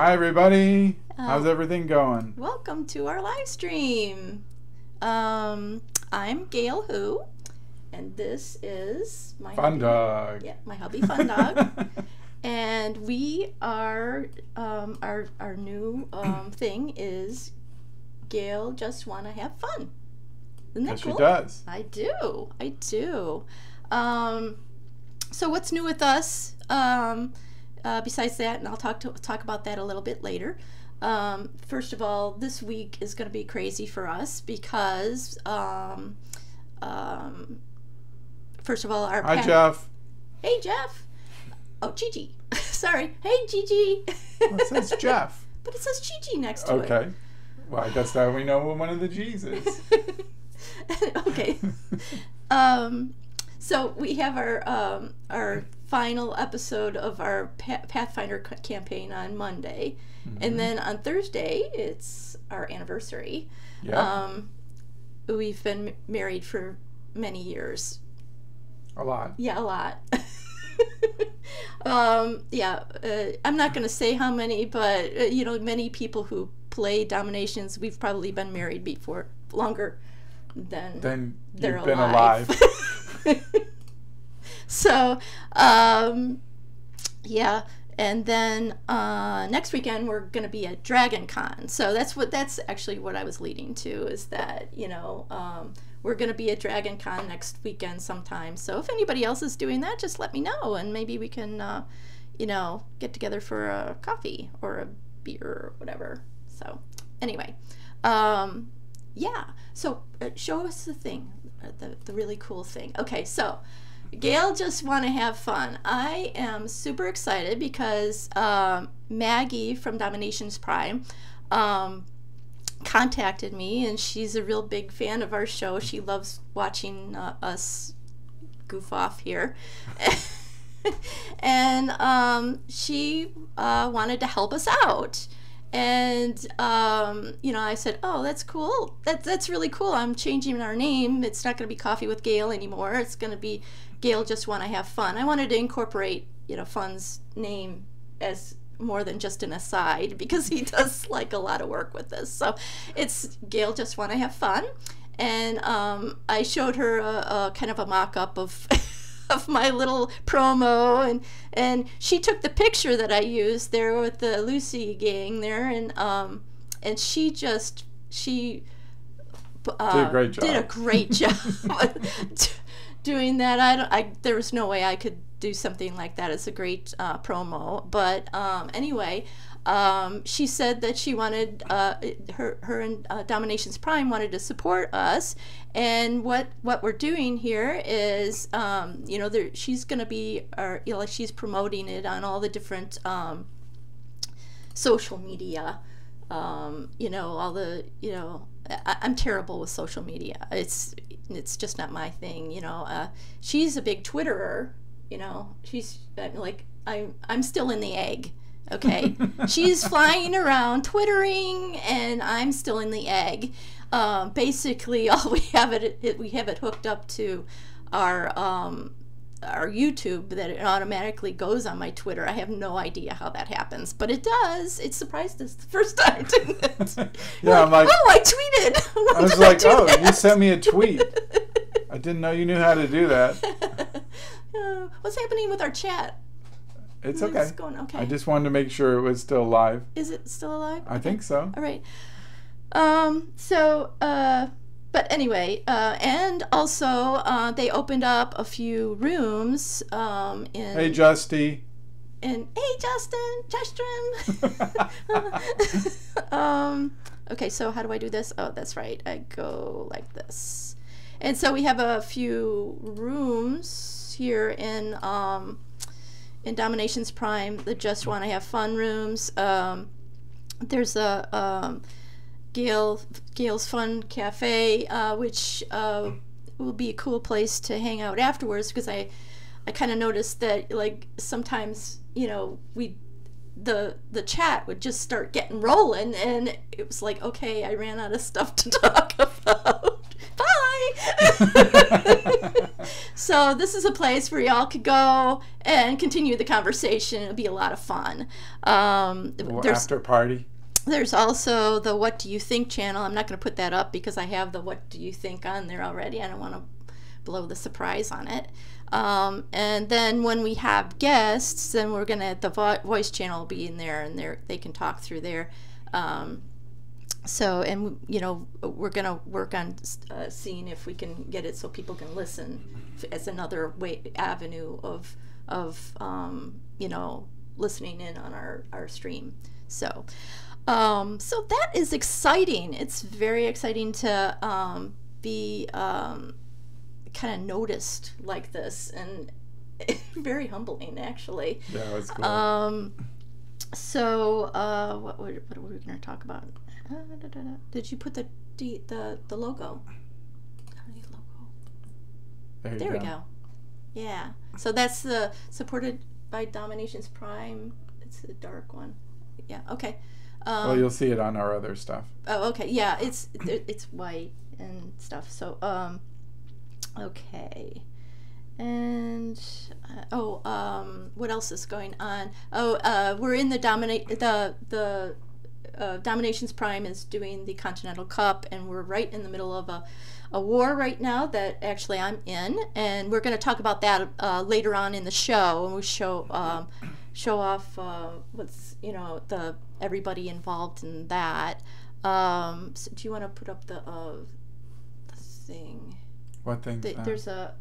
Hi, everybody. How's everything going? Welcome to our live stream. I'm GailWho, and this is my FunDog. Yeah, my hubby FunDog. And we are our new thing is Gail just want to have fun. Isn't that cool? She does. I do. So what's new with us? Besides that, and I'll talk about that a little bit later. First of all, this week is going to be crazy for us because, first of all, Hi, Jeff. Hey, Jeff. Oh, Gigi. Sorry. Hey, Gigi. Well, it says Jeff. But it says Gigi next to it. Okay. Well, I guess that we know what one of the G's is. Okay. So we have our final episode of our Pathfinder campaign on Monday, and then on Thursday it's our anniversary. Yeah. We've been married for many years. A lot. Yeah, a lot. I'm not going to say how many, but many people who play DomiNations, we've probably been married before longer than they're you've been alive. So, yeah, and then next weekend we're going to be at Dragon Con. So that's actually what I was leading to, is that, we're going to be at Dragon Con next weekend sometime. So if anybody else is doing that, just let me know, and maybe we can, get together for a coffee or a beer or whatever. So anyway, yeah, so show us the thing, the really cool thing. Okay, so Gail just want to have fun. I am super excited because Maggie from DomiNations Prime contacted me, and she's a real big fan of our show. She loves watching us goof off here. And she wanted to help us out. And I said, oh, that's cool. That's really cool. I'm changing our name. It's not going to be Coffee with Gail anymore. It's going to be Gail Just Want to Have Fun. I wanted to incorporate, Fun's name as more than just an aside, because he does like a lot of work with this. So it's Gail Just Want to Have Fun. And I showed her a kind of a mock-up of of my little promo, and she took the picture that I used there with the Lucy gang there, and she did a great job. Did a great job doing that. There was no way I could do something like that. It's a great promo, but anyway, she said that she wanted her and DomiNations Prime wanted to support us, and what we're doing here is she's going to be she's promoting it on all the different social media. All the I'm terrible with social media. It's just not my thing. She's a big Twitterer. She's like I'm still in the egg. Okay, she's flying around twittering, and I'm still in the egg. Basically, all we have it hooked up to our YouTube, that it automatically goes on my Twitter. I have no idea how that happens, but it does. It surprised us the first time, didn't it? Yeah, I'm like, oh, I tweeted. I was like, oh, you sent me a tweet. I didn't know you knew how to do that. What's happening with our chat? It's okay. It's going okay. I just wanted to make sure it was still live. Is it still alive? I think so. All right. But anyway, and also they opened up a few rooms Hey, Justy. And hey, Justin. Okay, so how do I do this? Oh, that's right. I go like this. And so we have a few rooms here in DomiNations Prime, the Just Want to Have Fun rooms. There's a Gail's Fun Cafe, which will be a cool place to hang out afterwards, because I kind of noticed that, like, sometimes the chat would just start getting rolling, and it was like, okay, I ran out of stuff to talk about. Bye. So this is a place where y'all could go and continue the conversation. It'll be a lot of fun. There's After party. There's also the What Do You Think channel. I'm not going to put that up because I have the What Do You Think on there already. I don't want to blow the surprise on it. And then when we have guests, then we're going to, the voice channel will be in there, and they can talk through there. So, and you know, we're going to work on seeing if we can get it so people can listen as another avenue of you know, listening in on our stream. So so that is exciting. It's very exciting to be kind of noticed like this, and very humbling, actually. Yeah, it was cool. So what were we going to talk about? Did you put the logo? There we go. Yeah. So that's the supported by DomiNations Prime. It's the dark one. Yeah. Okay. Well, you'll see it on our other stuff. Oh, okay. Yeah, it's white and stuff. So okay. And what else is going on? We're in the DomiNations Prime is doing the Continental Cup, and we're right in the middle of a war right now that actually I'm in, and we're going to talk about that later on in the show, and we show off what's, you know, everybody involved in that. So do you want to put up the thing? What thing? There's a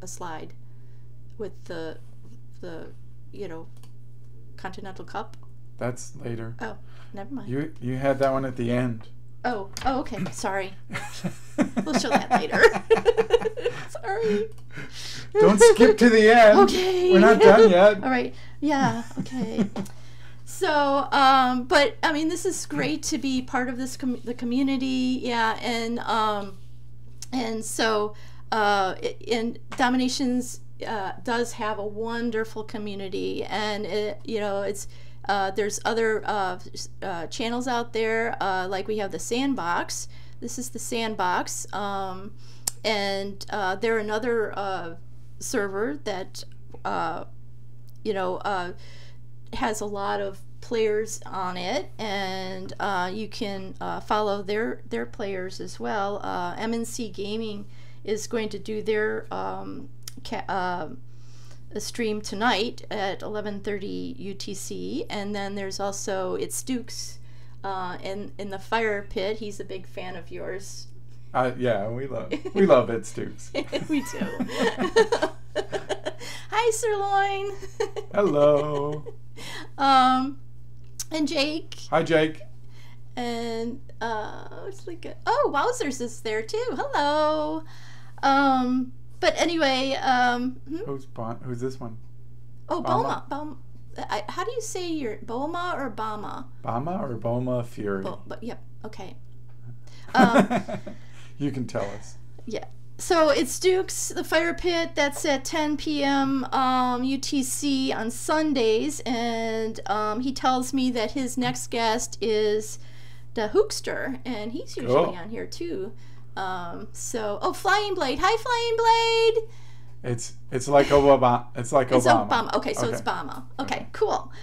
slide with the you know, Continental Cup. That's later. Oh, never mind. You had that one at the end. Oh, okay. Sorry. We'll show that later. Sorry. Don't skip to the end. Okay. We're not done yet. All right. Yeah. Okay. So, but I mean, this is great to be part of this the community. Yeah, and so, and DomiNations does have a wonderful community, and it's. There's other channels out there, like we have the Sandbox. This is the Sandbox, and they're another server that has a lot of players on it, and you can follow their players as well. MNC Gaming is going to do their a stream tonight at 11:30 UTC, and then there's also It's Dukes in the Fire Pit. He's a big fan of yours. Yeah, we love It's Dukes. We do. Hi, Sirloin. Hello. And Jake. Hi, Jake. And Wowzers is there too. Hello. But anyway, who's this one? Oh, Boma. How do you say your Boma or Bama? Bama or Boma Fury? Yep. Okay. You can tell us. Yeah. So it's Duke's The Fire Pit. That's at 10 p.m. UTC on Sundays, and he tells me that his next guest is the Hookster, and he's usually on here too. Flying Blade. Hi, Flying Blade. It's like Obama. It's like Obama. Obama. Okay, so it's Obama. Okay, cool.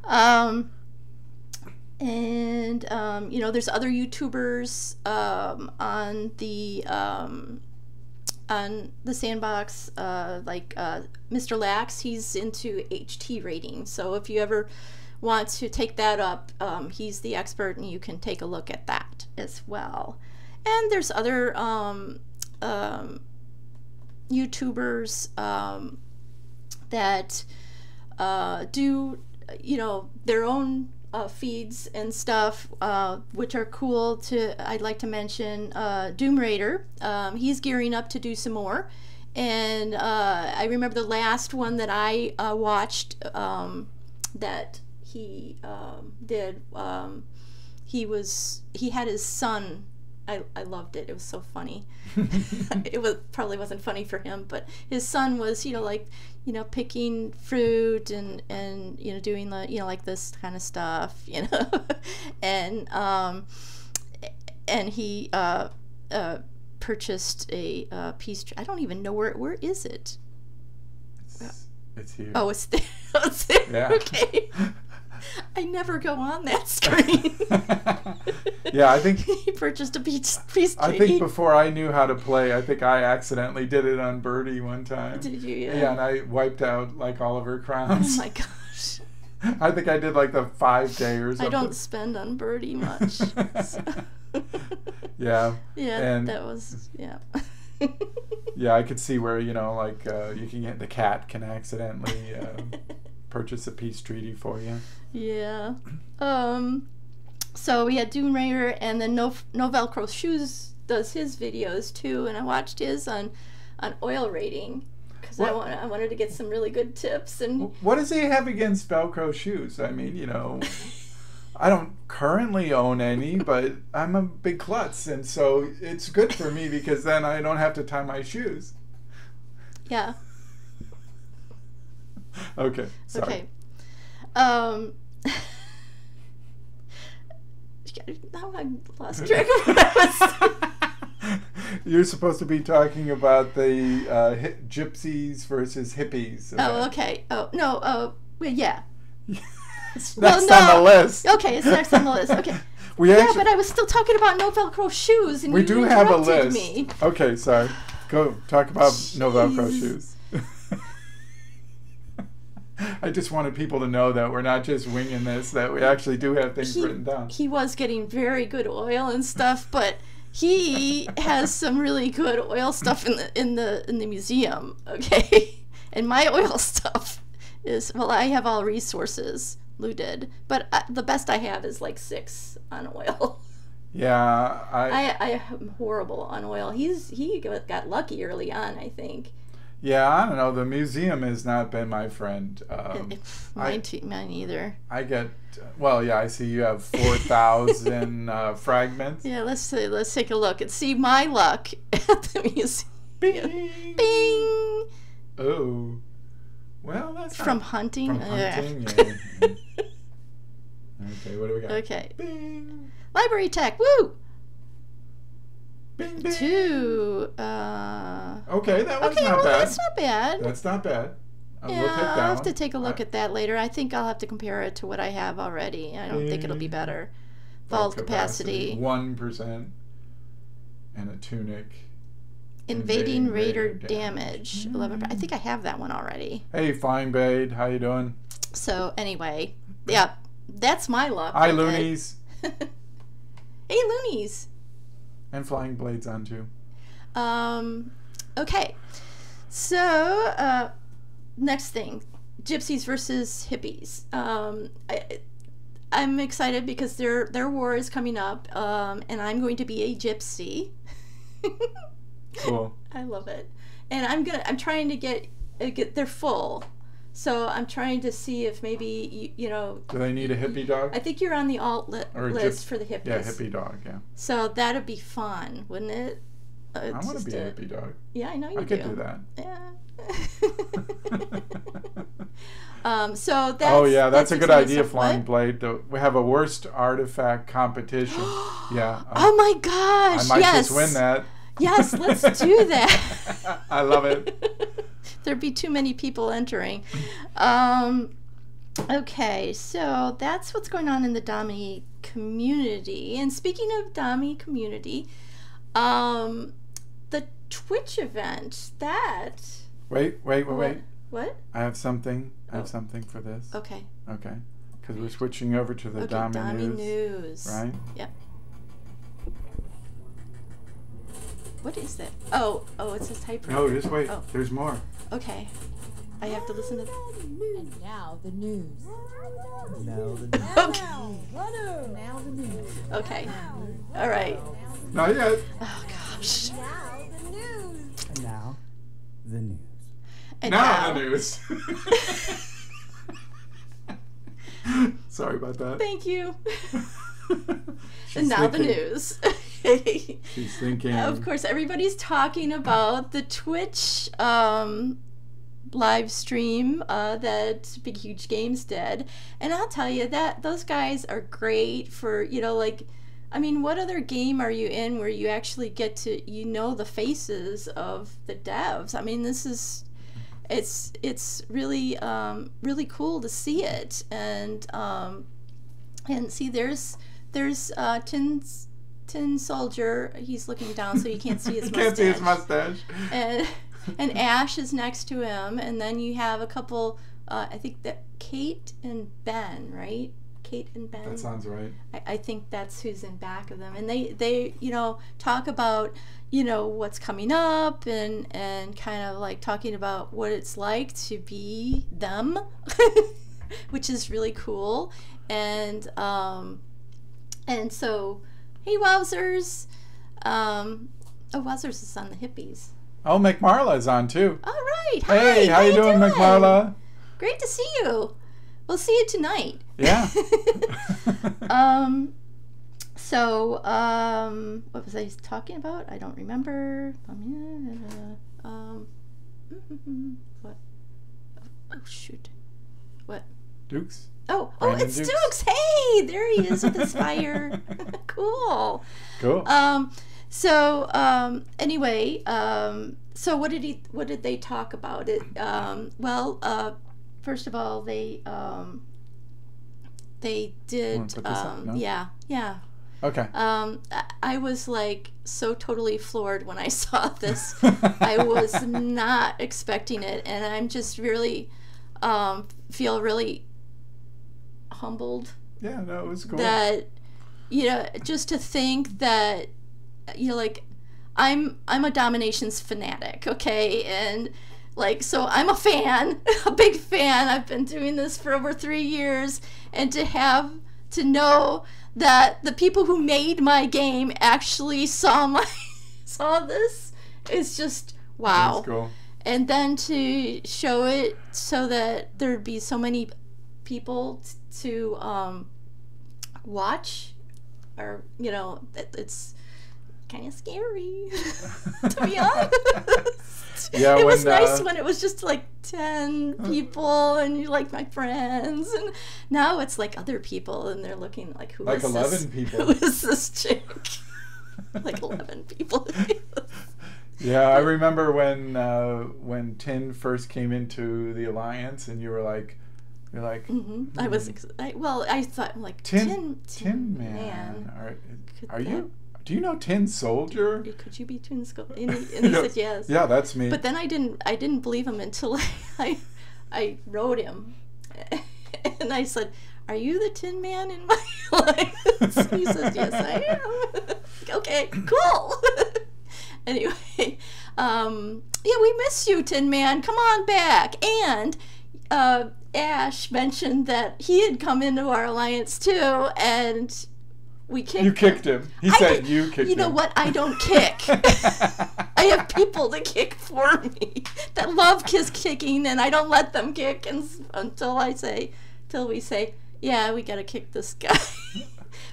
Yeah. There's other YouTubers on the Sandbox, like Mr. Lax. He's into HT rating, so if you ever want to take that up, he's the expert, and you can take a look at that as well. And there's other YouTubers that do, their own feeds and stuff, which are cool. I'd like to mention Doom Raider. He's gearing up to do some more. And I remember the last one that I watched that he did. He had his son. I loved it. It was so funny. It probably wasn't funny for him, but his son was, picking fruit and doing the, like this kind of stuff, and he purchased a peace tree. I don't even know where is it? It's here. Oh, it's there. Oh, it's there. Yeah. Okay. I never go on that screen. Yeah, I think he purchased a peace tree. I think before I knew how to play, I think I accidentally did it on Birdie one time. Did you? Yeah. Yeah, and I wiped out like all of her crowns. Oh my gosh. I think I did like the 5-day or something. I don't spend on Birdie much. So. Yeah. Yeah, and that was, yeah. Yeah, I could see where, like you can get, the cat can accidentally purchase a peace treaty for you. Yeah. So we had Doom Raider, and then No Velcro Shoes does his videos too, and I watched his on oil rating because I wanted to get some really good tips. And what does he have against Velcro shoes? I mean, I don't currently own any, but I'm a big klutz, and so it's good for me because then I don't have to tie my shoes. Yeah. Okay. Sorry. Okay. Now I lost track of what I was. You're supposed to be talking about the gypsies versus hippies. Oh, okay. Oh, no. Well, yeah. That's on the list. Okay, it's next on the list. Okay. But I was still talking about No Velcro Shoes, and we you do have a list. Me. Okay, sorry. Go talk about No Velcro Shoes. I just wanted people to know that we're not just winging this; that we actually do have things written down. He was getting very good oil and stuff, but he has some really good oil stuff in the museum. Okay, and my oil stuff is, well, I have all resources. Lou did, but the best I have is like 6 on oil. Yeah, I am horrible on oil. He got lucky early on, I think. Yeah, I don't know. The museum has not been my friend. Mine either. I get, well, yeah, I see you have 4,000 fragments. Yeah, let's take a look and see my luck at the museum. Bing! Bing! Oh. Well, that's from hunting. From hunting, yeah. Okay, what do we got? Okay. Bing! Library tech, woo! Bing, bing. 2. Okay, that one's not bad. That's not bad. That's not bad. Yeah, we'll take that I'll have to take a look at that later. I think I'll have to compare it to what I have already. I don't think it'll be better. Vault capacity. 1%. And a tunic. Invading Raider damage. 11%. I think I have that one already. Hey, Fine Bade. How you doing? So, anyway. Yeah, that's my luck. Hi, Loonies. Hey, Loonies. And Flying Blades on too. Okay. So, next thing. Gypsies versus hippies. I'm excited because their war is coming up, and I'm going to be a gypsy. Cool. I love it. And I'm trying to get they're full. So I'm trying to see if maybe, Do they need a hippie dog? I think you're on the alt list for the hippies. Yeah, hippie dog, yeah. So that'd be fun, wouldn't it? I want to be a hippie dog. Yeah, I know you do. I could do that. Yeah. So that's... Oh, yeah, that's a good idea, Flying what? Blade. We have a worst artifact competition. Yeah. Oh, my gosh, I might just win that. Yes, let's do that. I love it. There'd be too many people entering. Okay, so that's what's going on in the Domi community. And speaking of Domi community, the Twitch event, that... Wait. What? I have something. For this. Okay. Okay. Because we're switching over to the Domi News. Right? Yep. What is that? Oh, it says typewriter. No, just wait. Oh. There's more. Okay. I have to listen to that. And now the news. Now the news. Okay. Now the news. Okay. All right. Not yet. Oh, gosh. Now the news. And now the news. And now the news. Sorry about that. Thank you. She's And now the thinking. news. She's thinking. Of course, everybody's talking about the Twitch live stream that Big Huge Games did, and I'll tell you that those guys are great for I mean, what other game are you in where you actually get to, you know, the faces of the devs? I mean, this is, it's really really cool to see it, and see there's Tin Soldier. He's looking down, so you can't see his You mustache. can't see his mustache. And Ash is next to him, and then you have a couple. I think that Kate and Ben, right? Kate and Ben. That sounds right. I think that's who's in back of them, and they you know, talk about, you know, what's coming up, and kind of like talking about what it's like to be them, which is really cool. And so, hey Wowzers, Wowzers is on the Hippies. Oh, McMarla's on too. All right. Hey, Hi, how you doing, McMarla? Great to see you. We'll see you tonight. Yeah. So, what was I talking about? I don't remember. What? Oh, shoot. What? Dukes? Oh, Brandon it's Dukes. Dukes. Hey, there he is with his fire. Cool. Cool. Anyway, so what did they talk about? First of all, they did, Wanna put this up, no? yeah. Okay. I was like so totally floored when I saw this. I was not expecting it, and I'm just really feel really humbled Yeah, no, it was cool. that, you know, just to think that, you know, like I'm a DomiNations fanatic, okay, and like, so I'm a fan, a big fan. I've been doing this for over 3 years, and to know that the people who made my game actually saw this is just wow. That's cool. And then to show it so that there'd be so many people to watch, or, you know, it's kind of scary to be honest. Yeah, it was when, nice when it was just like 10 people and you like my friends, and now it's like other people and they're looking like, who Like is 11 this? people. Who is this chick? Like 11 people. Yeah, I remember when Tin first came into the Alliance, and you're like, I was I thought like Tin Man. Are you? Do you know Tin Soldier? Could you be Tin Soldier? And he said yes. Yeah, that's me. But then I didn't believe him until I wrote him, and I said, "Are you the Tin Man in my life?" He says, "Yes, I am." Okay, cool. Anyway, yeah, we miss you, Tin Man. Come on back. And Ash mentioned that he had come into our alliance too, and we kicked him. You kicked him. He said you kicked him. You know what? I don't kick. I have people to kick for me that love kicking, and I don't let them kick until we say, yeah, we got to kick this guy.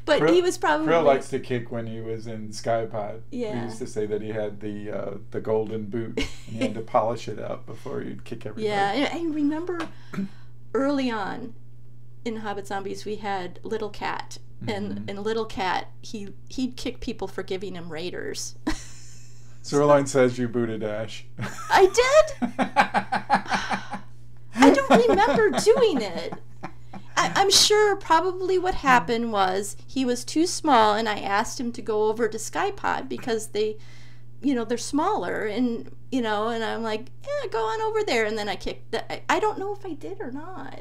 But Krill, he was probably... Krill likes to kick when he was in Skypod. Yeah. We used to say that he had the golden boot, and he had to polish it up before he'd kick everybody. Yeah, and I remember early on in Hobbit Zombies, we had Little Cat. And Little Cat, he'd kick people for giving him raiders. Sirloin says you booted Ash. I did? I don't remember doing it. I'm sure probably what happened was he was too small, and I asked him to go over to Skypod because they, you know, they're smaller, and, you know, and I'm like, yeah, go on over there. And then I kicked I don't know if I did or not.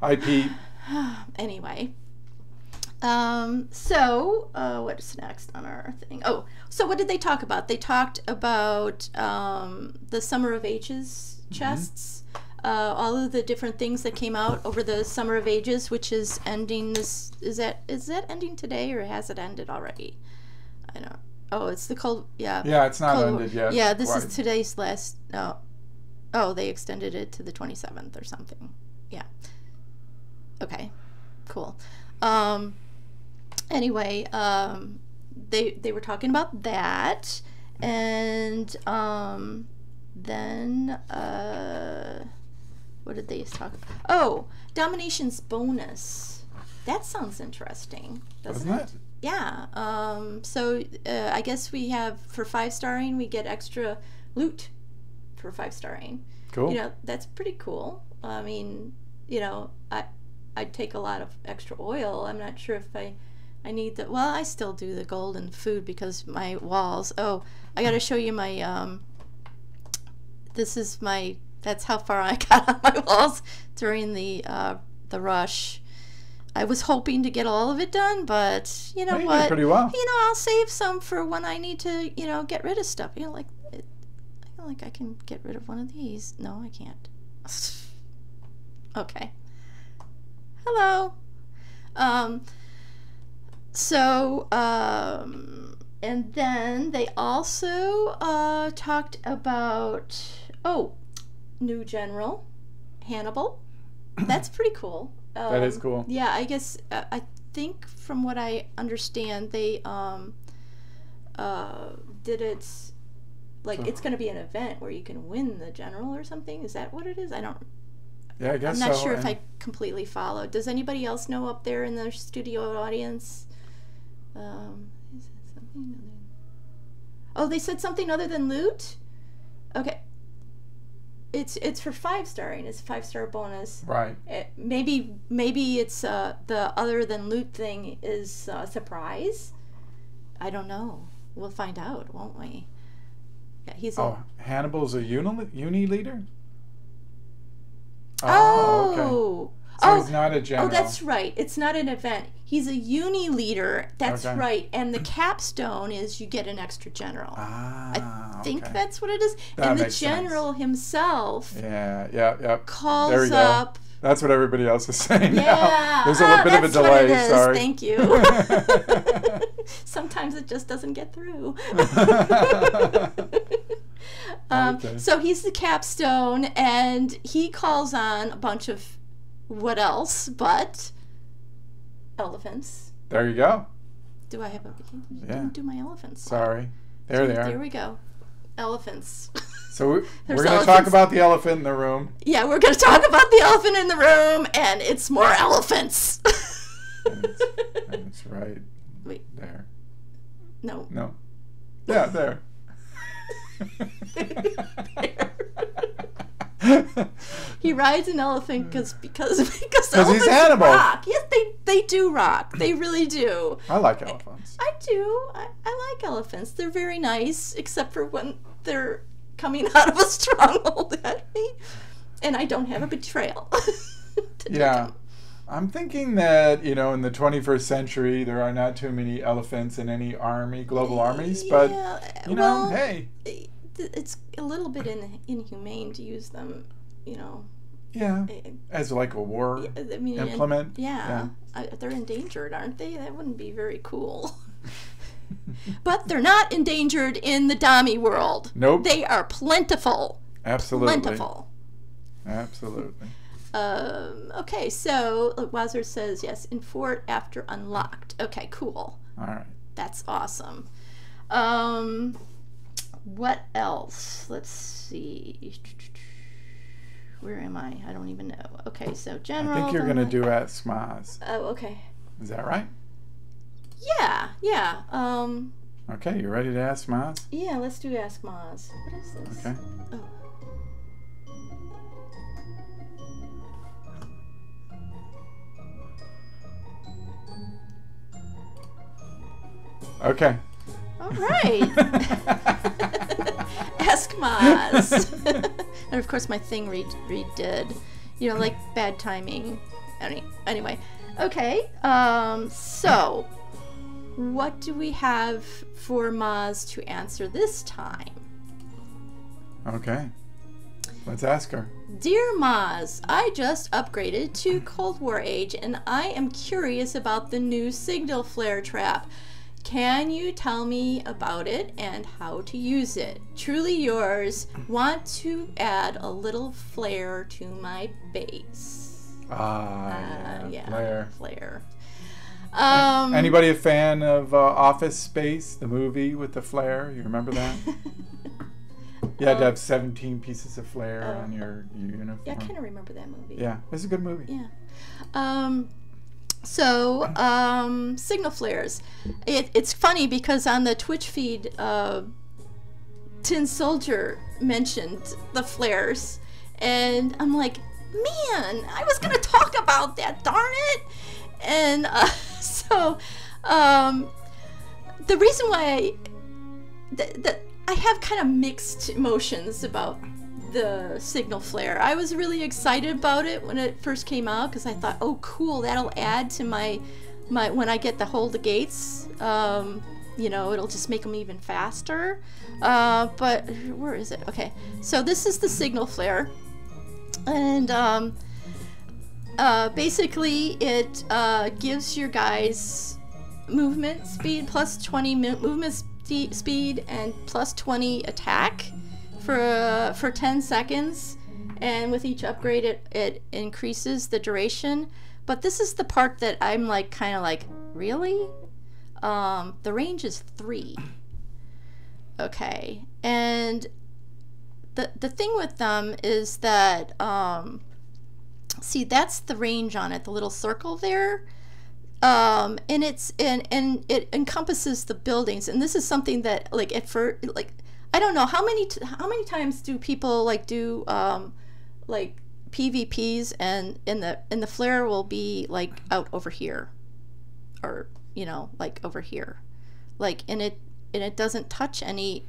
Hi, Pete. Anyway. So, what's next on our thing? Oh, so what did they talk about? They talked about the Summer of Ages chests, all of the different things that came out over the Summer of Ages, which is ending this. Is that ending today, or has it ended already? I don't. Oh, it's the cold. Yeah. Yeah, it's not Cold ended yet. Yeah, this Why? is today's last. No. Oh, they extended it to the 27th or something. Yeah. Okay. Cool. Anyway, they were talking about that, and then what did they talk about? Oh, DomiNations bonus. That sounds interesting, doesn't Doesn't it? it? Yeah. So I guess we have, for 5-starring, we get extra loot for 5-starring. Cool. You know, that's pretty cool. I mean, you know, I'd take a lot of extra oil. I'm not sure if I need the, well, I still do the gold and food because my walls. Oh, I got to show you my, this is my, that's how far I got on my walls during the rush. I was hoping to get all of it done, but you know Hey, you did what? pretty well. You know, I'll save some for when I need to, you know, get rid of stuff. You know, like, I feel like I can get rid of one of these. No, I can't. Okay. Hello. And then they also talked about, new general, Hannibal. That's pretty cool. That is cool. Yeah, I guess, I think from what I understand, they did it, like, it's going to be an event where you can win the general or something. Is that what it is? Yeah, I guess I'm not so. sure if and- I completely followed. Does anybody else know up there in the studio audience? Is it something other? Oh, they said something other than loot? Okay. It's for 5-starring. It's a 5-star bonus. Right. Maybe it's the other than loot thing is a surprise. I don't know. We'll find out, won't we? Yeah, he's Hannibal's a uni leader? Oh. Okay. So he's not a general. Oh, that's right. It's not an event. He's a uni leader. That's Okay. right. And the capstone is you get an extra general. I think okay. that's what it is. That and the makes sense. general himself Yeah, yep. There we calls go. up. That's what everybody else is saying now. Yeah. There's a little bit of a That's what delay, it is. sorry. Thank you. Sometimes it just doesn't get through. Okay. So he's the capstone, and he calls on a bunch of what else but elephants. There you go. Do I have a? Yeah. Didn't do my elephants. Sorry. There they There are. we go. Elephants. So we're There's going to talk elephants. about the elephant in the room. Yeah, we're going to talk about the elephant in the room, and it's more elephants. That's right. Wait. There. No. No. Yeah, there. He rides an elephant because elephants he's Hannibal. rock. Yes, they do rock. They really do. I like elephants. I do. I like elephants. They're very nice, except for when they're coming out of a stronghold at me, and I don't have a betrayal. to take Yeah. 'em. I'm thinking that, in the 21st century, there are not too many elephants in any global armies, but, well, hey. it's a little bit inhumane to use them, Yeah, as like a war I mean, implement. They're endangered, aren't they? That wouldn't be very cool. But they're not endangered in the Domi world. Nope. They are plentiful. Absolutely. Plentiful. Absolutely. Okay, so Wazir says, yes, in fort after unlocked. Okay, cool. All right. That's awesome. What else? Let's see. Where am I? I don't even know. Okay, so general. I think you're going to do Ask Maz. Oh, okay. Is that right? Yeah. Okay, you ready to Ask Maz? Yeah, let's do Ask Maz. What is this? Okay. Oh. Okay. All right. Ask Maz. And of course my thing redid. Like bad timing. Anyway. Okay. So what do we have for Maz to answer this time? Okay. Let's ask her. Dear Maz, I just upgraded to Cold War Age and I am curious about the new signal flare trap. Can you tell me about it and how to use it? Truly yours. Want to add a little flair to my base. Yeah. Flare. Anybody a fan of Office Space, the movie with the flare? You remember that? You had to have 17 pieces of flare on your uniform. Yeah, I kind of remember that movie. Yeah, it's a good movie. Yeah. So, signal flares. It's funny because on the Twitch feed, Tin Soldier mentioned the flares, and I'm like, man, I was gonna talk about that, darn it. And so, the reason why I have kind of mixed emotions about the signal flare. I was really excited about it when it first came out because I thought, oh cool, that'll add to my when I get to hold the gates, you know, it'll just make them even faster. But where is it? Okay, so this is the signal flare, and basically it gives your guys movement speed plus 20 movement speed and plus 20 attack for 10 seconds, and with each upgrade it increases the duration. But this is the part that I'm like kind of like, really? The range is 3. Okay, and the thing with them is that see, that's the range on it, the little circle there. And it encompasses the buildings, and this is something that like I don't know how many times do people like do like PvPs and the flare will be like out over here, or you know, like over here, like and it doesn't touch anything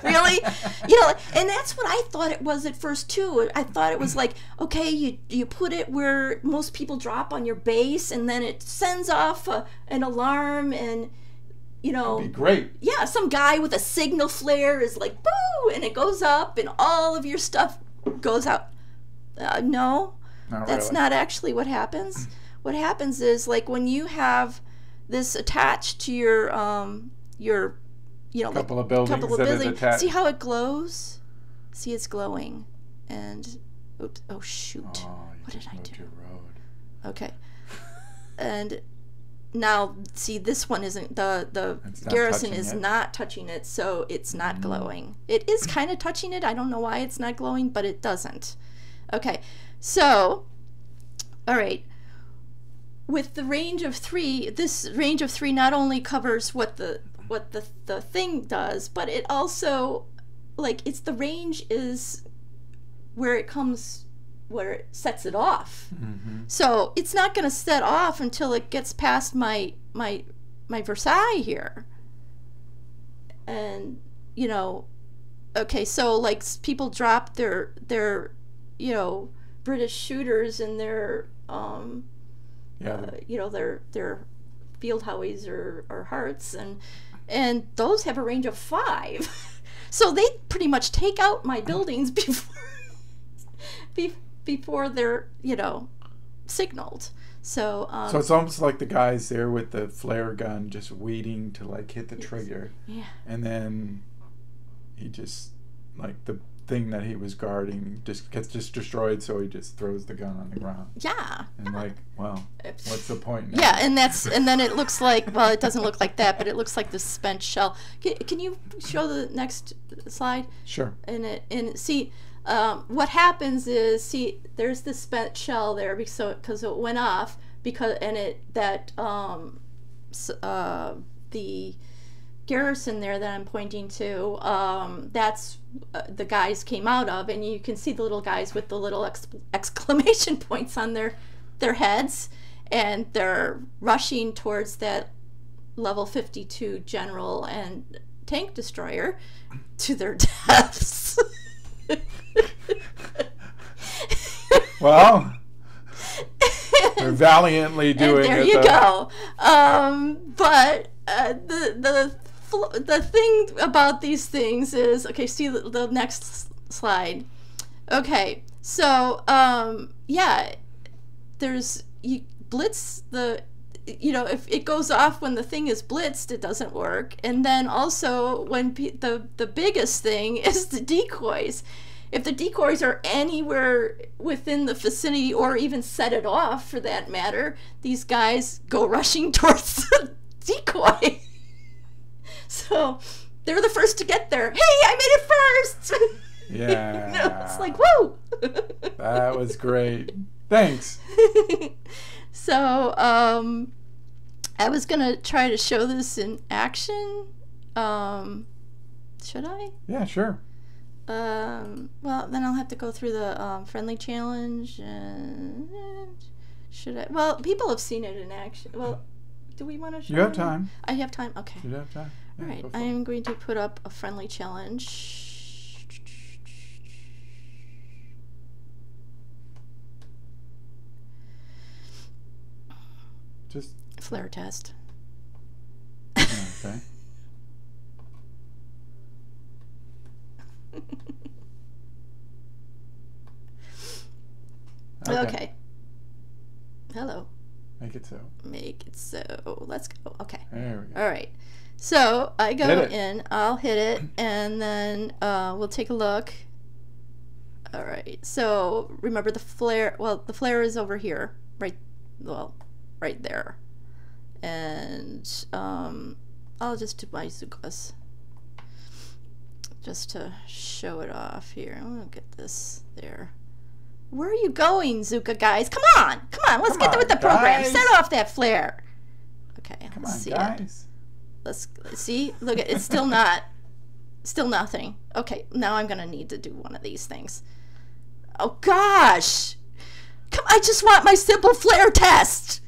really, you know. And that's what I thought it was at first too. I thought it was like, okay, you put it where most people drop on your base, and then it sends off an alarm, and you know, that'd be great. Yeah, some guy with a signal flare is like, boo, and it goes up, and all of your stuff goes out. No, that's not actually what happens. What happens is, like, when you have this attached to your you know, couple of buildings, see how it glows? See, it's glowing, and oops, oh shoot, what did I do? Your road. Okay, and now see, this one isn't, the garrison is not touching it, so it's not glowing. It is kind of touching it. I don't know why it's not glowing, but it doesn't. Okay, so all right. With the range of 3, this range of 3 not only covers what the thing does, but it also, like, it's the range is where it comes, where it sets it off. So it's not going to set off until it gets past my Versailles here. And you know, okay, so like people drop their you know, British shooters and their you know, their field howies or hearts, and those have a range of 5. So they pretty much take out my buildings before they're, you know, signaled. So so it's almost like the guy's there with the flare gun just waiting to like hit the trigger. Yeah. And then he just, like, the thing that he was guarding just gets destroyed, so he just throws the gun on the ground. Yeah. And like, well, what's the point now? Yeah, and then it looks like, well, it doesn't look like that, but it looks like the spent shell. Can you show the next slide? Sure. And see, what happens is, see, there's the spent shell there because it went off, the garrison there that I'm pointing to, that's the guys came out of, and you can see the little guys with the little exclamation points on their heads, and they're rushing towards that level 52 general and tank destroyer to their deaths. Well, they're valiantly doing it. There you go. But the thing about these things is, okay, see the next slide. Okay, so yeah, you blitz the, you know, if it goes off when the thing is blitzed, it doesn't work. And then also when the biggest thing is the decoys. If the decoys are anywhere within the vicinity, or even set it off for that matter, these guys go rushing towards the decoy. So they're the first to get there. Hey, I made it first! Yeah. It's like, woo! That was great. Thanks. So, I was gonna try to show this in action. Should I? Yeah, sure. Well, then I'll have to go through the friendly challenge. And should I? Well, people have seen it in action. Well, do we want to show You have it? time. I have time. Okay. You have time. Yeah, All right. go for I it. am going to put up a friendly challenge. Just Flare test. okay. Okay. Hello. Make it so. Make it so. Let's go. Okay. There we go. All right. So I Hit go it. in, I'll hit it, and then we'll take a look. All right. So remember the flare. Well, the flare is over here, right? Well, right there. And I'll just do my Zukas just to show it off here. I'll get this there. Where are you going, Zuka guys? Come on, let's get with the program. Guys. Set off that flare. Okay, Come let's on, see it. guys. Let's see. Look, it's still nothing. Okay, now I'm gonna need to do one of these things. Oh gosh! Come, I just want my simple flare test.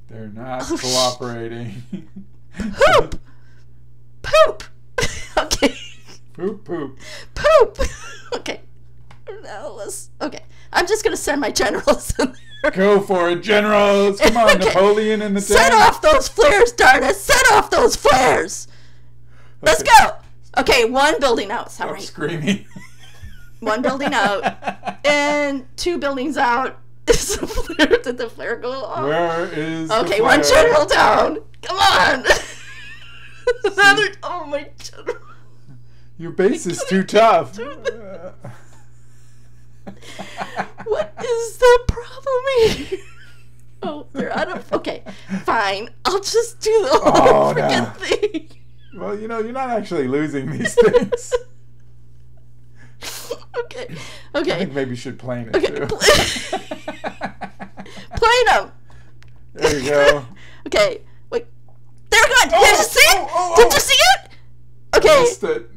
They're not Oh, cooperating. Poop. Okay. Poop, poop. Poop. Okay. Now let's. Okay. I'm just gonna send my generals in there. Go for it, generals. Come on, Okay. Napoleon in the Set tank. off those flares, darn it! Set off those flares. Let's Okay. go. Okay, one building out. Stop Sorry. screaming. One building out, and 2 buildings out. Is the flare? Did the flare go off? Where is the Okay, one flare? general down. Come on. Another. Oh my general. Your base is too tough. What is the problem here? Oh, they're out of. Okay, fine. I'll just do the whole Oh, freaking no. thing. Well, you know, you're not actually losing these things. Okay. I Okay. think maybe you should plane it Okay. too. Plane them. There you go. Okay. Wait. They're gone. Did Oh, you see it? oh, oh, Did oh. you see it? Okay. Missed it.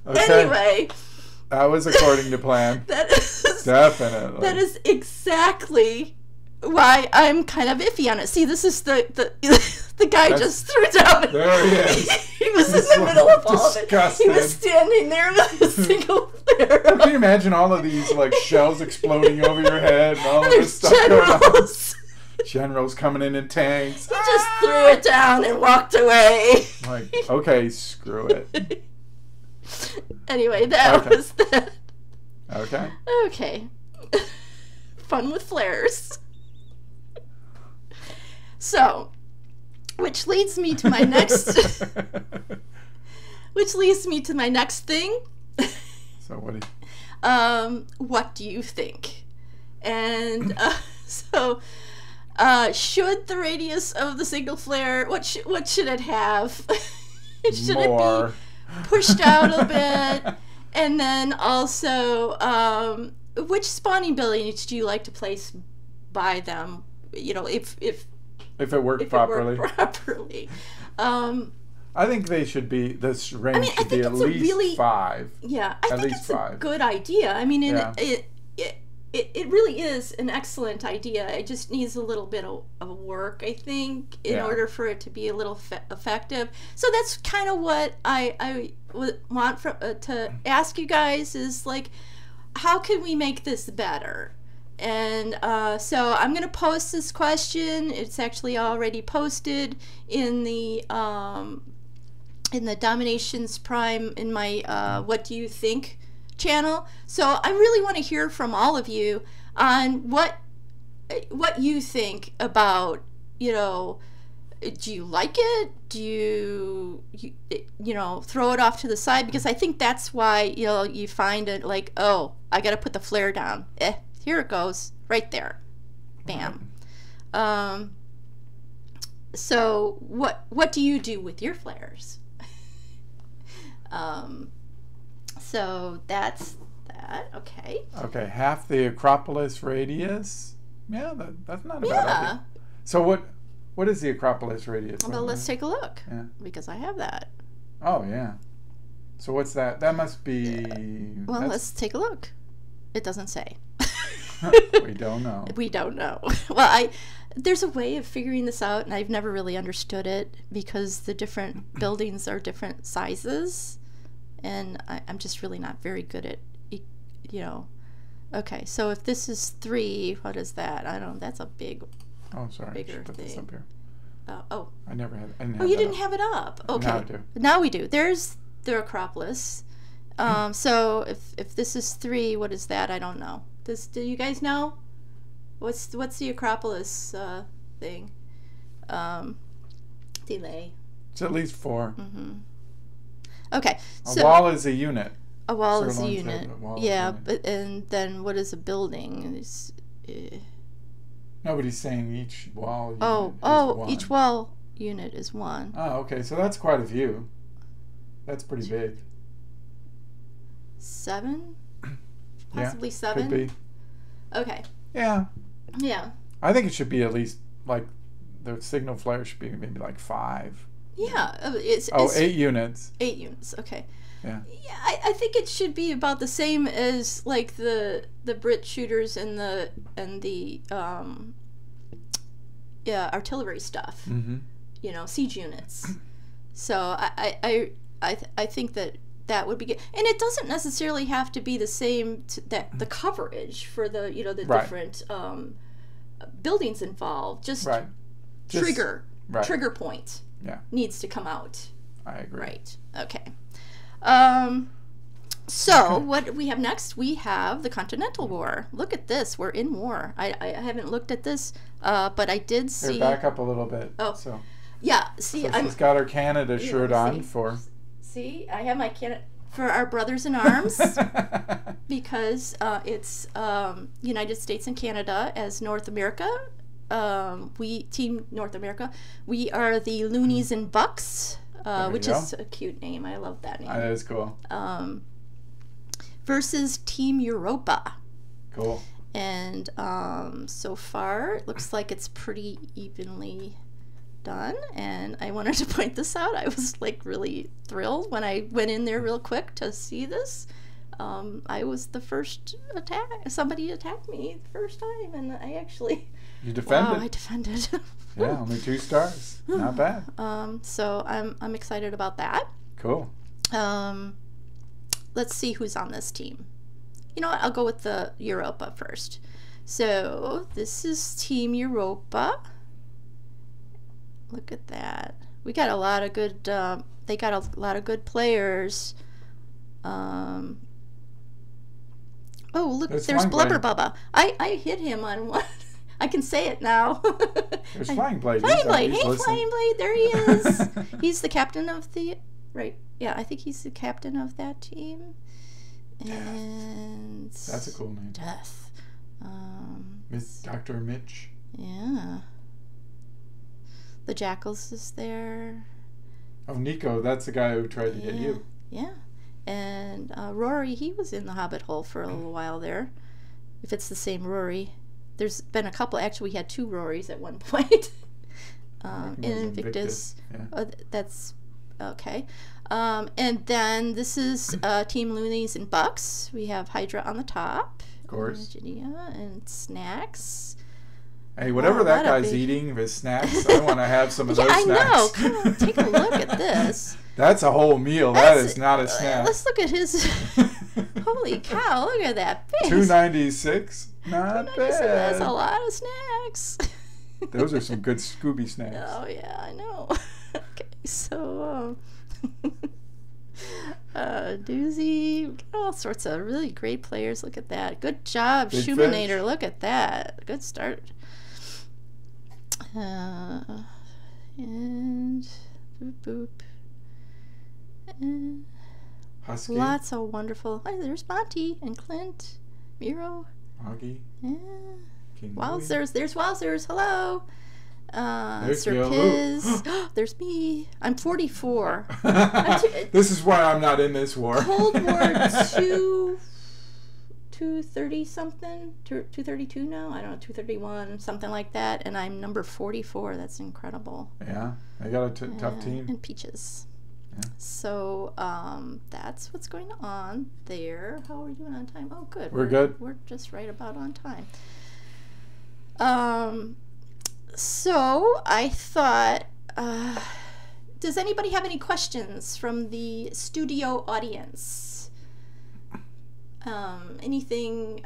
Okay. Anyway, That was according to plan. that is Definitely. that is exactly why I'm kind of iffy on it. See, this is the the guy That's- just threw down. There he is. He was This in the one middle of all of it. disgusted. He was standing there with a single flare. Can you imagine all of these like shells exploding over your head and all of There's this stuff going on? generals. Generals coming in tanks. He just threw it down and walked away. Like, okay, screw it. Anyway, that Okay. was that. Okay. Okay. Fun with flares. So, which leads me to my next thing. So what do you... What do you think? And should the radius of the single flare, what should it have? Should More. it be pushed out a bit? And then also, which spawning buildings do you like to place by them? You know, if If it worked it properly. worked properly. I think they should be, this range I mean, I should be think at it's a least really- 5. Yeah, I At think least it's a 5. good idea. I mean, Yeah. it really is an excellent idea. It just needs a little bit of work, I think, in Yeah. order for it to be a little effective. So that's kind of what I want to ask you guys is like, how can we make this better? And so I'm gonna post this question. It's actually already posted in the DomiNations Prime in my What Do You Think channel. So I really want to hear from all of you on what you think about, you know, do you like it? Do you throw it off to the side? Because I think that's why, you know, you find it like, oh, I got to put the flare down. Here it goes, right there. Bam. So what do you do with your flares? So that's that. Okay. Okay, half the Acropolis radius. Yeah, that's not a bad Yeah. idea. So what is the Acropolis radius? Well, let's take a look. Yeah. Because I have that. Oh yeah. So what's that? That must be. Well, that's- let's take a look. It doesn't say. We don't know. We don't know. Well, there's a way of figuring this out, and I've never really understood it because the different buildings are different sizes, and I'm just really not very good at, Okay, so if this is 3, what is that? I don't. That's a big. Oh, sorry. I Bigger should put this thing. up here. Oh. I never had. I didn't Oh, have you that didn't up. have it up. Okay. Now I do. Now we do. There's the Acropolis. So if this is 3, what is that? I don't know. Do you guys know? What's the Acropolis thing? Delay. It's at least 4. Okay. A So wall is a unit. a wall is a Sirloin said unit. a wall is a Yeah, unit. but and then what is a building? Nobody's saying each wall unit is one. Each wall unit is 1. Oh, okay. So that's quite a few. That's pretty big. 7? Possibly 7? Could be. Okay. Yeah. Yeah. I think it should be at least like the signal flare should be maybe like 5. Yeah. It's 8 units. 8 units. Okay. Yeah. Yeah, I think it should be about the same as like the Brit shooters and the artillery stuff. Mm-hmm. Siege units. So I think that would be good, and it doesn't necessarily have to be the same that the coverage for the the Right. different buildings involved. Just Right. trigger Right. trigger point. Yeah. Needs to come out. I agree. Right. Okay. So what do we have next? We have the Continental War. Look at this. We're in war. I haven't looked at this, but I did Here, see. back up a little bit. Oh. So Yeah. See, I'm. she's got her Canada shirt let me on see. for. See, I have my for our brothers in arms because it's United States and Canada as North America. We Team North America. We are the Loonies and Bucks, There you which go. is a cute name. I love that name. That is cool. Versus Team Europa. Cool. And so far, it looks like it's pretty evenly done. And I wanted to point this out. I was like really thrilled when I went in there real quick to see this. I was the first attack. Somebody attacked me the first time, and I actually. You defended. Wow, I defended. Yeah, only 2 stars. Not bad. So I'm excited about that. Cool. Let's see who's on this team. You know what? I'll go with the Europa first. So this is Team Europa. Look at that. We got a lot of good. They got a lot of good players. Oh, look! There's There's Flying Blubber Blade. Bubba. I hit him on one. I can say it now. There's Flying Blade. Flying Blade. He's Hey, listening. Flying Blade. There he is. He's the captain of the. Right. Yeah, I think he's the captain of that team. And That's a cool name. Death. Dr. Mitch. Yeah. The Jackals is there. Oh, Nico, that's the guy who tried to get you. Yeah. And Rory, he was in the Hobbit hole for a little while there. If it's the same Rory. There's been a couple, actually we had 2 Rorys at one point. Reckon it In was Invictus. Yeah. That's okay. And then this is Team Loonies and Bucks. We have Hydra on the top. Of course. Virginia and Snacks. Hey, whatever Wow, that what a guy's big- eating, his snacks, I want to have some of Yeah, those I snacks. know. Come on, take a look at this. That's a whole meal. That is not a snack. Let's look at his. Holy cow! Look at that face. $2.96. Not That's a bad. lot of snacks. Those are some good Scooby snacks. Oh yeah, I know. Okay, so doozy, all sorts of really great players. Look at that. Good job, Big Schumanator. fish. Look at that. Good start. And boop boop. And Husky. lots of wonderful. Oh, there's Monty and Clint, Miro. Augie. Yeah. King Louie. Wowzers. There's Wowzers. Hello. There's Sir GailWho. Piz. There's me. I'm 44. This is why I'm not in this war. Cold War 230 something, 232 now. I don't know, 231, something like that. And I'm number 44. That's incredible. Yeah, I got a tough team. And peaches. Yeah. So that's what's going on there. How are we doing on time? Oh, good. We're good. We're just right about on time. So I thought, does anybody have any questions from the studio audience? Anything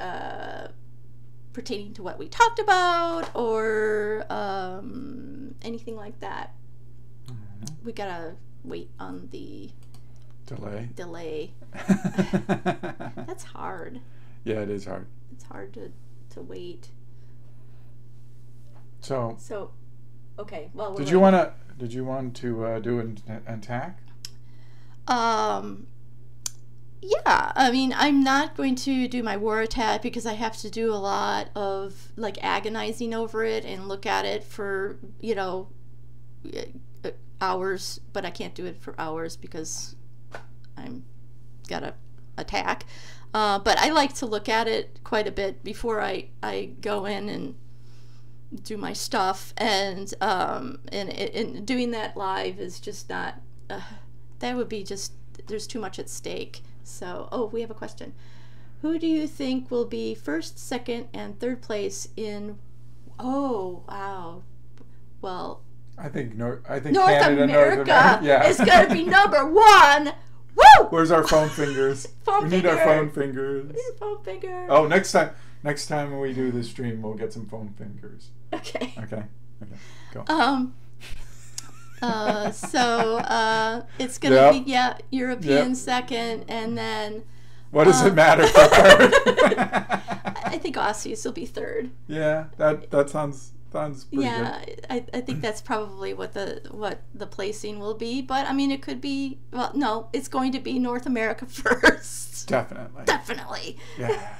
pertaining to what we talked about, or anything like that? We gotta wait on the delay. That's hard. Yeah, it is hard. It's hard to wait. So okay. Well, did you want to do an attack? Yeah, I mean, I'm not going to do my war attack because I have to do a lot of like agonizing over it and look at it for, hours, but I can't do it for hours because I'm gotta attack. But I like to look at it quite a bit before I go in and do my stuff, and doing that live is just not, that would be just, there's too much at stake. So, we have a question. Who do you think will be first, second, and third place in, wow. Well, I think North America Yeah. is going to be number one. Woo! Where's our phone fingers? Phone Need our finger. phone fingers. Phone finger. Oh, next time we do the stream, we'll get some phone fingers. Okay. Okay. Go. It's gonna be European second, and then what does it matter for third? I think Aussies will be third. Yeah, that sounds pretty good. I think that's probably what the placing will be. But I mean, it could be. Well, no, it's going to be North America first. Definitely. Yeah.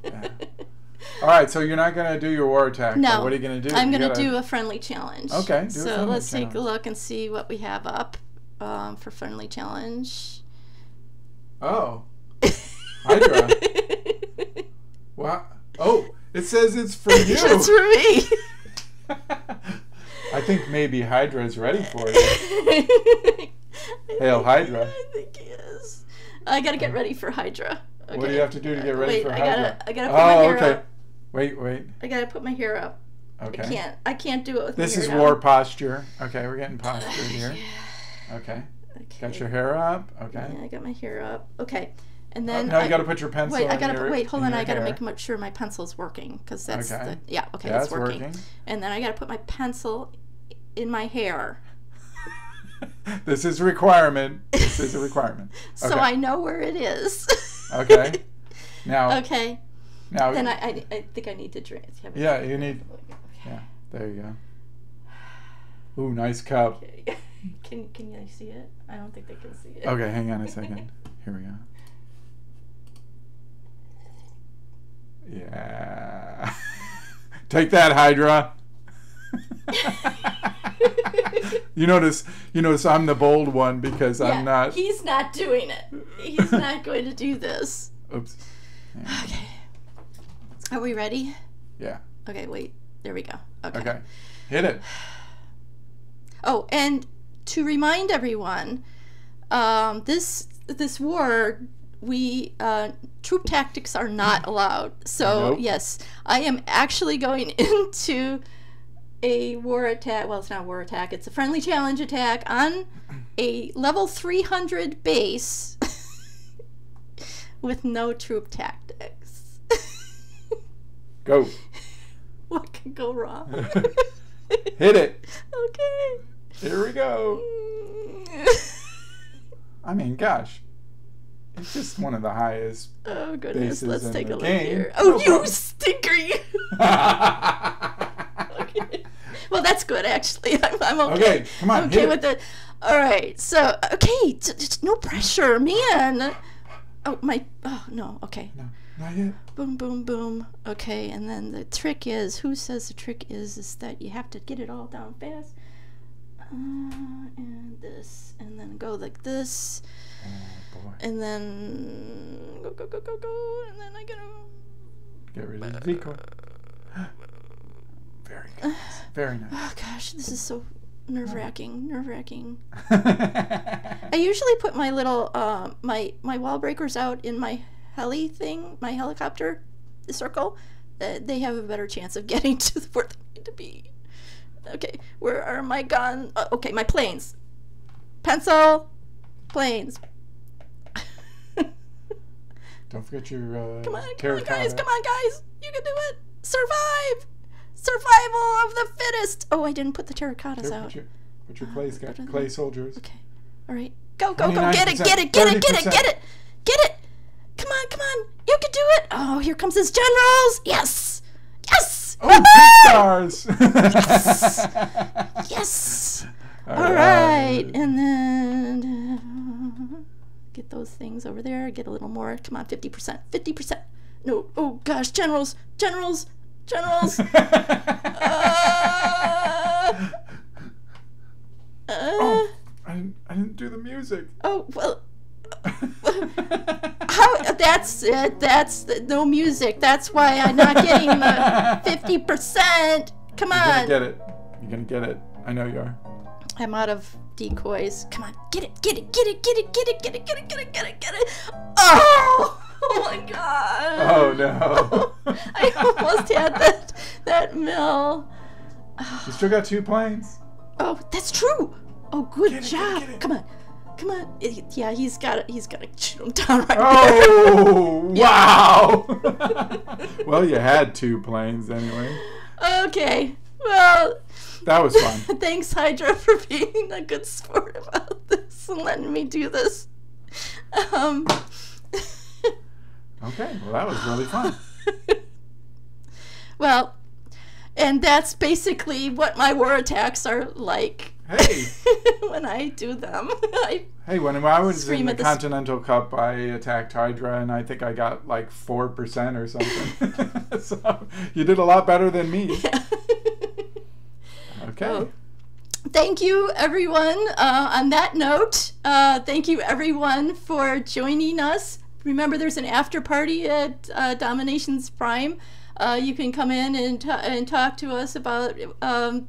Yeah. All right, so you're not going to do your war attack. No. What are you going to do? I'm going to do a friendly challenge. Okay. So let's take a look and see what we have up for friendly challenge. Oh. Hydra. Wow. Oh, it says it's for you. It's for me. I think maybe Hydra is ready for you. Hail Hydra. I think he is. I got to get ready for Hydra. Okay. What do you have to do to get ready for Hydra? I gotta put my hair up. Wait. I gotta put my hair up. Okay. I can't do it with this my hair is down. war posture. Okay, we're getting posture here. Okay. Got your hair up. Okay. Yeah, I got my hair up. Okay. And then now you got to put your pencil. Wait, hold on. I got to make sure my pencil's working because that's okay. it's working. And then I got to put my pencil in my hair. This is a requirement. Okay. So I know where it is. Okay. Now. Okay. Now. Then I think I need to drink. Yeah, you need. Okay. Yeah, there you go. Ooh, nice cup. Okay. Can you see it? I don't think they can see it. Okay, hang on a second. Here we go. Yeah. Take that, Hydra. You notice I'm the bold one because I'm not. He's not doing it. He's not going to do this. Oops. Yeah. Okay. Are we ready? Yeah. Okay, wait. There we go. Okay. Hit it. Oh, and to remind everyone, this war, troop tactics are not allowed. So Nope. Yes, I am actually going into a war attack. Well, it's not a war attack. It's a friendly challenge attack on a level 300 base with no troop tactics. Go. What can go wrong? Hit it. Okay. Here we go. I mean, gosh. It's just one of the highest. Oh, goodness. Bases Let's in take the a look game. here. Oh, you stinker, you. Okay. Well, that's good, actually. I'm okay. Okay, come on. I'm okay hit with it. it. All right. So, okay. Just no pressure, man. Oh, no, okay. No, not yet. Boom, boom, boom. Okay, and then the trick is, who says the trick is that you have to get it all down fast. And this, and then go like this. Oh, boy. And then go, go, go, go, go, and then I gotta... Get rid of the decoy. Very nice. Very nice. Oh, gosh, this is so nerve-wracking, nerve-wracking. I usually put my little, my wall breakers out in my heli thing, my helicopter circle. They have a better chance of getting to where they need to be. Okay, where are my guns? Okay, my planes. Pencil, planes. Don't forget your Come on, terracotta. guys, come on, guys. You can do it. Survive. Survival of the fittest. Oh, I didn't put the terracottas out. Put your clay soldiers. Okay. All right. Go, go, go. 29%, Get it, get it, get it, get it, 30%. get it. Get it. Come on, come on. You can do it. Oh, here comes his generals. Yes. Yes. Oh, 2 stars. Yes. Yes. All right. And then get those things over there. Get a little more. Come on, 50%. 50%. No. Oh, gosh. Generals. Generals. Generals. Oh, I didn't do the music. Oh, well. How? That's it. No music. That's why I'm not getting the 50%. Come on. You're gonna get it. You're gonna get it. I know you are. I'm out of decoys. Come on. Get it. Get it. Get it. Get it. Get it. Get it. Get it. Get it. Get it. Get it. Oh! Oh my God. Oh no. I almost had that mill. You still got 2 planes. Oh, that's true. Oh, good Get it, job. get it. Come on. Come on. Yeah, he's got to shoot him down right there. Oh, wow. Well, you had 2 planes anyway. Okay. Well, That was fun. thanks, Hydra, for being a good sport about this and letting me do this. Okay, well, that was really fun. Well, and that's basically what my war attacks are like. Hey. When I do them. Hey, when I was Scream in the at the Continental Cup, I attacked Hydra, and I think I got like 4% or something. So you did a lot better than me. Yeah. Okay. Oh. Thank you, everyone. On that note, thank you, everyone, for joining us. Remember, there's an after party at DomiNations Prime. You can come in and talk to us about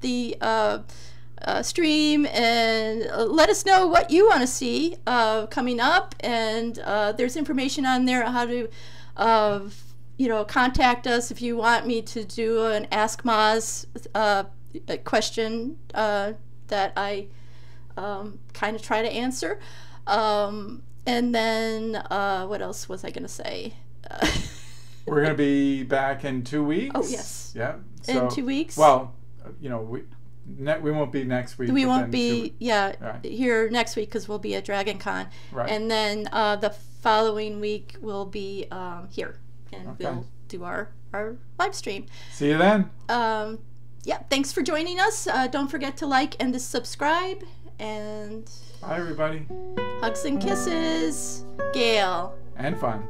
the stream and let us know what you want to see coming up. And there's information on there on how to, contact us if you want me to do an Ask Maz question that I kind of try to answer. And then what else was I going to say? We're going to be back in 2 weeks. Oh, yes. Yeah. In 2 weeks? Well, we won't be next week. We but won't then be, Right. here next week because we'll be at Dragon Con. Right. And then the following week we'll be here. And Okay. we'll do our live stream. See you then. Yeah, thanks for joining us. Don't forget to like and to subscribe. And Bye, everybody. hugs and kisses. Gail. And fun.